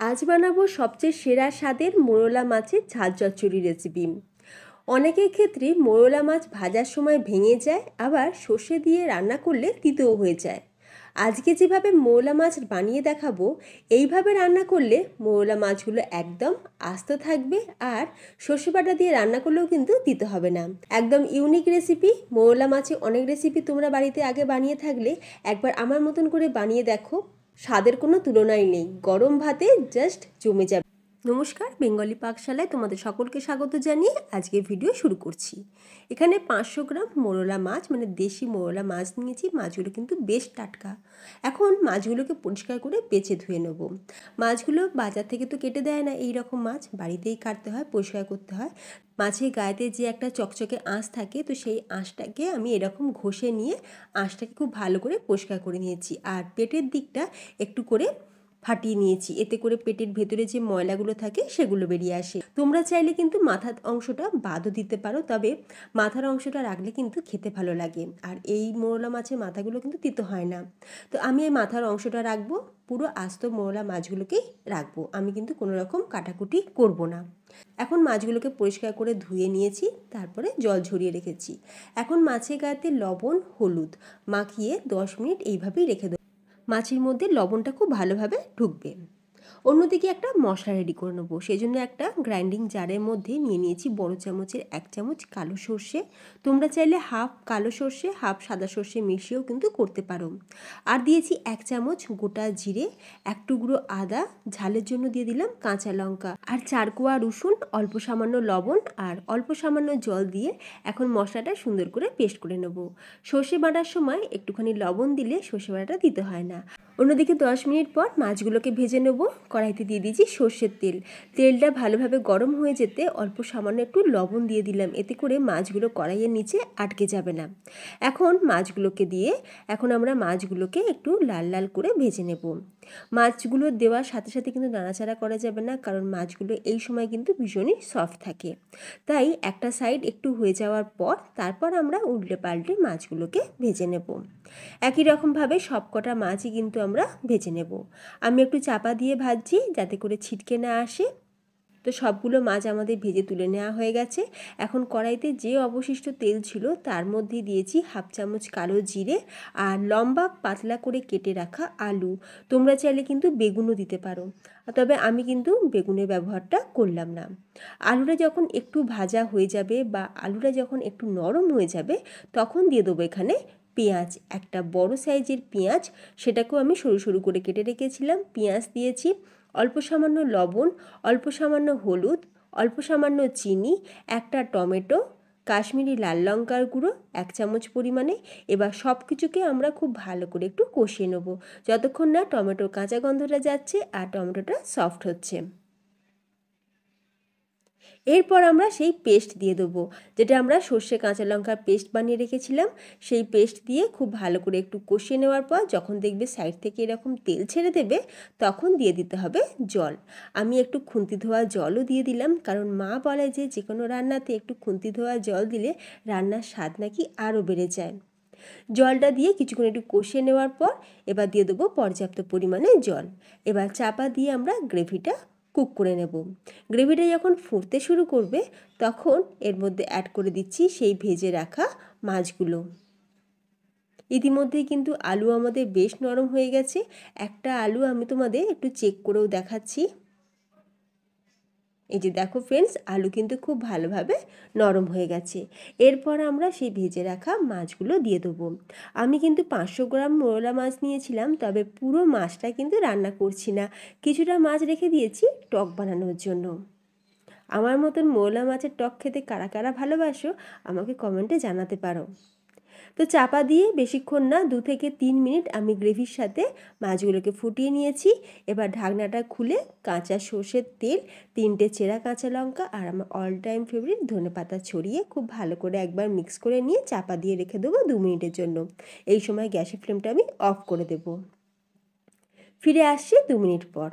আজ বানাবো সবচেয়ে সেরা স্বাদের মোরলা মাছের ঝাল চচ্চড়ি রেসিপি। অনেকের ক্ষেত্রে মোরলা মাছ ভাজার সময় ভেঙে যায়, আবার সর্ষে দিয়ে রান্না করলে তিতেও হয়ে যায়। আজকে যেভাবে মোরলা মাছ বানিয়ে দেখাবো, এইভাবে রান্না করলে মোরলা মাছগুলো একদম আস্ত থাকবে, আর সর্ষে বাটা দিয়ে রান্না করলেও কিন্তু তিতে হবে না। একদম ইউনিক রেসিপি। মোরলা মাছে অনেক রেসিপি তোমরা বাড়িতে আগে বানিয়ে থাকলে একবার আমার মতন করে বানিয়ে দেখো, স্বাদের কোনো তুলনাই নেই। গরম ভাতে জাস্ট জমে যাবে। নমস্কার, বেঙ্গলি পাকশালায় তোমাদের সকলকে স্বাগত জানিয়ে আজকে ভিডিও শুরু করছি। এখানে 500 গ্রাম মোরলা মাছ, মানে দেশি মোরলা মাছ নিয়েছি। মাছগুলো কিন্তু বেশ টাটকা। এখন মাছগুলোকে পরিষ্কার করে বেছে ধুয়ে নেব। মাছগুলো বাজার থেকে তো কেটে দেয় না, এই রকম মাছ বাড়িতেই কাটতে হয়, পরিষ্কার করতে হয়। মাছের গায়েতে যে একটা চকচকে আঁশ থাকে, তো সেই আঁশটাকে আমি এরকম ঘষে নিয়ে আঁশটাকে খুব ভালো করে পরিষ্কার করে নিয়েছি। আর পেটের দিকটা একটু করে ফাটিয়ে নিয়েছি, এতে করে পেটের ভেতরে যে ময়লাগুলো থাকে সেগুলো বেরিয়ে আসে। তোমরা চাইলে কিন্তু মাথার অংশটা বাদও দিতে পারো, তবে মাথার অংশটা রাখলে কিন্তু খেতে ভালো লাগে। আর এই মোরলা মাছের মাথাগুলো কিন্তু তিতো হয় না। তো আমি এই মাথার অংশটা রাখবো, পুরো আস্ত মোরলা মাছগুলোকেই রাখবো। আমি কিন্তু কোনো রকম কাটাকুটি করব না। এখন মাছগুলোকে পরিষ্কার করে ধুয়ে নিয়েছি, তারপরে জল ঝরিয়ে রেখেছি। এখন মাছের গায়েতে লবণ হলুদ মাখিয়ে 10 মিনিট এইভাবেই রেখে দেবো। মাছের মধ্যে লবণটা খুব ভালোভাবে ঢুকবে। অন্যদিকে একটা মশলা রেডি করে নেবো। সেই জন্য একটা গ্রাইন্ডিং জারের মধ্যে নিয়ে নিয়েছি বড় চামচের 1 চামচ কালো সর্ষে। তোমরা চাইলে হাফ কালো সর্ষে হাফ সাদা সর্ষে মিশিয়েও কিন্তু করতে পারো। আর দিয়েছি 1 চামচ গোটা জিরে, 1 টুকরো আদা, ঝালের জন্য দিয়ে দিলাম কাঁচা লঙ্কা, আর 4 কোয়া রসুন, অল্প সামান্য লবণ আর অল্প সামান্য জল দিয়ে এখন মশলাটা সুন্দর করে পেস্ট করে নেব। সর্ষে বাটার সময় একটুখানি লবণ দিলে সর্ষে বাটাটা দিতে হয় না। অন্যদিকে 10 মিনিট পর মাছগুলোকে ভেজে নেব। কড়াইতে দিয়ে দিয়েছি সর্ষের তেল। তেলটা ভালোভাবে গরম হয়ে যেতে অল্প সামান্য একটু লবণ দিয়ে দিলাম, এতে করে মাছগুলো কড়াইয়ের নিচে আটকে যাবে না। এখন মাছগুলোকে দিয়ে আমরা মাছগুলোকে একটু লাল লাল করে ভেজে নেব। মাছগুলো দেওয়ার সাথে সাথে কিন্তু নাড়াচাড়া করা যাবে না, কারণ মাছগুলো এই সময় কিন্তু ভীষণই সফট থাকে। তাই একটা সাইড একটু হয়ে যাওয়ার পর তারপর আমরা উল্টে পাল্টে মাছগুলোকে ভেজে নেব। একই রকমভাবে সবকটা মাছই কিন্তু আমরা ভেজে নেব। আমি একটু চাপা দিয়ে ভাজছি যাতে করে ছিটকে না আসে। তো সবগুলো মাছ আমাদের ভেজে তুলে নেওয়া হয়ে গেছে। এখন কড়াইতে যে অবশিষ্ট তেল ছিল তার মধ্যে দিয়েছি হাফ চামচ কালো জিরে আর লম্বা পাতলা করে কেটে রাখা আলু। তোমরা চাইলে কিন্তু বেগুনও দিতে পারো, তবে আমি কিন্তু বেগুনের ব্যবহারটা করলাম না। আলুটা যখন একটু ভাজা হয়ে যাবে বা আলুটা যখন একটু নরম হয়ে যাবে, তখন দিয়ে দেবো এখানে পেঁয়াজ। একটা বড় সাইজের পেঁয়াজ, সেটাকেও আমি সরু সরু করে কেটে রেখেছিলাম। পেঁয়াজ দিয়েছি, অল্প সামান্য লবণ, অল্প সামান্য হলুদ, অল্প সামান্য চিনি, একটা টমেটো, কাশ্মীরি লাল লঙ্কার গুঁড়ো 1 চামচ পরিমাণে। এবার সব কিছুকে আমরা খুব ভালো করে একটু কষিয়ে নেব, যতক্ষণ না টমেটোর কাঁচা গন্ধটা যাচ্ছে আর টমেটোটা সফট হচ্ছে। এরপর আমরা সেই পেস্ট দিয়ে দেবো, যেটা আমরা সর্ষে কাঁচা লঙ্কার পেস্ট বানিয়ে রেখেছিলাম। সেই পেস্ট দিয়ে খুব ভালো করে একটু কষিয়ে নেওয়ার পর যখন দেখবে সাইড থেকে এরকম তেল ছেড়ে দেবে, তখন দিয়ে দিতে হবে জল। আমি একটু খুন্তি ধোয়া জলও দিয়ে দিলাম, কারণ মা বলে যে কোনো রান্নাতে একটু খুন্তি ধোয়া জল দিলে রান্নার স্বাদ নাকি আরও বেড়ে যায়। জলটা দিয়ে কিছুক্ষণ একটু কষিয়ে নেওয়ার পর এবার দিয়ে দেবো পর্যাপ্ত পরিমাণে জল। এবার চাপা দিয়ে আমরা গ্রেভিটা কুক করে নেব। গ্রেভিটা যখন ফুটতে শুরু করবে, তখন এর মধ্যে অ্যাড করে দিচ্ছি সেই ভেজে রাখা মাছগুলো। ইতিমধ্যেই কিন্তু আলু আমাদের বেশ নরম হয়ে গেছে। একটা আলু আমি তোমাদের একটু চেক করেও দেখাচ্ছি। এই যে দেখো ফ্রেন্ডস, আলু কিন্তু খুব ভালোভাবে নরম হয়ে গেছে। এরপর আমরা সেই ভেজে রাখা মাছগুলো দিয়ে দেবো। আমি কিন্তু 500 গ্রাম মোরলা মাছ নিয়েছিলাম, তবে পুরো মাছটা কিন্তু রান্না করছি না, কিছুটা মাছ রেখে দিয়েছি টক বানানোর জন্য। আমার মতন মোরলা মাছের টক খেতে কারা কারা ভালোবাসো আমাকে কমেন্টে জানাতে পারো। তো চাপা দিয়ে বেশিক্ষণ না, 2 থেকে 3 মিনিট আমি গ্রেভির সাথে মাছগুলোকে ফুটিয়ে নিয়েছি। এবার ঢাকনাটা খুলে কাঁচা সর্ষের তেল, 3টে চেরা কাঁচা লঙ্কা আর আমার অল টাইম ফেভারিট ধনেপাতা ছড়িয়ে খুব ভালো করে একবার মিক্স করে নিয়ে চাপা দিয়ে রেখে দেবো 2 মিনিটের জন্য। এই সময় গ্যাসের ফ্লেমটা আমি অফ করে দেব। ফিরে আসছি 2 মিনিট পর।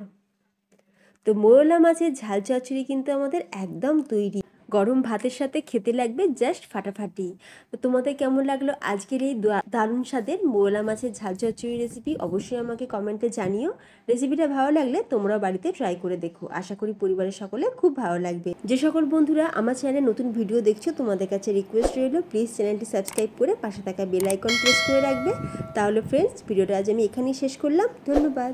তো মোরলা মাছের ঝাল চচ্চড়ি কিন্তু আমাদের একদম তৈরি। গরম ভাতের সাথে খেতে লাগবে জাস্ট ফাটাফাটি। তো তোমাদের কেমন লাগলো আজকের এই দারুণ স্বাদের মোরলা মাছের ঝাল চচ্চড়ি রেসিপি? অবশ্যই আমাকে কমেন্টে জানিও। রেসিপিটা ভালো লাগলে তোমরা বাড়িতে ট্রাই করে দেখো, আশা করি পরিবারের সকলে খুব ভালো লাগবে। যে সকল বন্ধুরা আমার চ্যানেলে নতুন ভিডিও দেখছো তোমাদের কাছে রিকোয়েস্ট রইল, প্লিজ চ্যানেলটি সাবস্ক্রাইব করে পাশে থাকা বেল আইকন প্রেস করে রাখবে। তাহলে ফ্রেন্ডস, ভিডিওটা আজ আমি এখানেই শেষ করলাম। ধন্যবাদ।